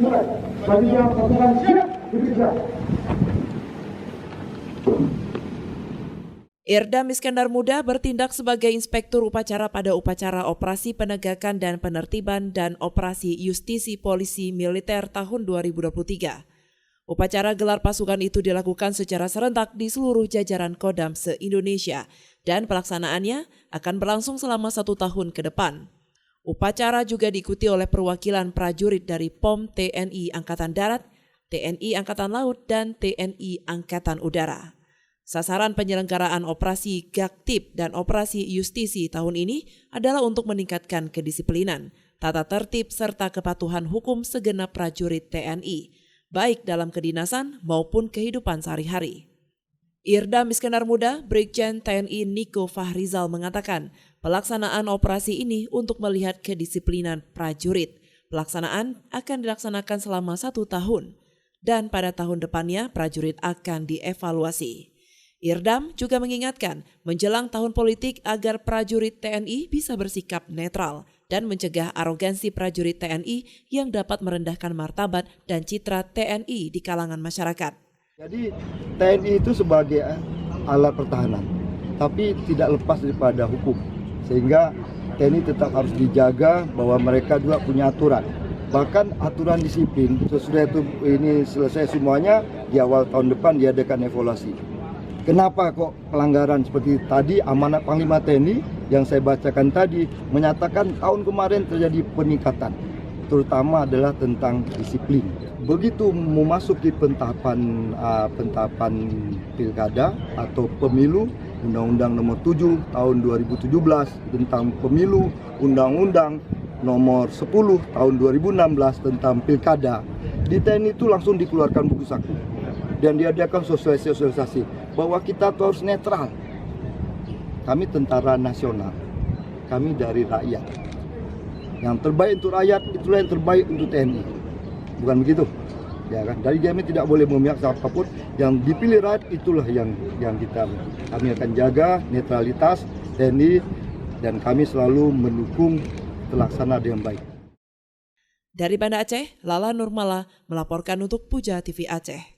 dimulai. Selanjutnya pasukan siap diperiksa. Irdam Iskandar Muda bertindak sebagai inspektur upacara pada upacara operasi penegakan dan penertiban dan operasi justisi polisi militer tahun 2023. Upacara gelar pasukan itu dilakukan secara serentak di seluruh jajaran Kodam se-Indonesia dan pelaksanaannya akan berlangsung selama 1 tahun ke depan. Upacara juga diikuti oleh perwakilan prajurit dari POM TNI Angkatan Darat, TNI Angkatan Laut, dan TNI Angkatan Udara. Sasaran penyelenggaraan operasi Gaktib dan operasi justisi tahun ini adalah untuk meningkatkan kedisiplinan, tata tertib serta kepatuhan hukum segenap prajurit TNI, baik dalam kedinasan maupun kehidupan sehari-hari. Irdam Iskandar Muda, Brigjen TNI Niko Fahrizal mengatakan, pelaksanaan operasi ini untuk melihat kedisiplinan prajurit. Pelaksanaan akan dilaksanakan selama 1 tahun, dan pada tahun depannya prajurit akan dievaluasi. Irdam juga mengingatkan menjelang tahun politik agar prajurit TNI bisa bersikap netral dan mencegah arogansi prajurit TNI yang dapat merendahkan martabat dan citra TNI di kalangan masyarakat. Jadi TNI itu sebagai alat pertahanan, tapi tidak lepas daripada hukum. Sehingga TNI tetap harus dijaga bahwa mereka juga punya aturan. Bahkan aturan disiplin, sesudah itu ini selesai semuanya, di awal tahun depan diadakan evaluasi. Kenapa kok pelanggaran seperti tadi amanat Panglima TNI yang saya bacakan tadi menyatakan tahun kemarin terjadi peningkatan, terutama adalah tentang disiplin. Begitu memasuki pentahapan pilkada atau pemilu, Undang-Undang Nomor 7 Tahun 2017 tentang pemilu, Undang-Undang Nomor 10 Tahun 2016 tentang pilkada, di TNI itu langsung dikeluarkan buku saku dan diadakan sosialisasi bahwa kita harus netral. Kami tentara nasional, kami dari rakyat. Yang terbaik untuk rakyat itulah yang terbaik untuk TNI. Bukan begitu? Ya kan? Dari kami tidak boleh memihak siapapun. Yang dipilih rakyat itulah yang kami akan jaga netralitas TNI dan kami selalu mendukung terlaksana dengan baik. Dari Banda Aceh, Lala Nurmala melaporkan untuk Puja TV Aceh.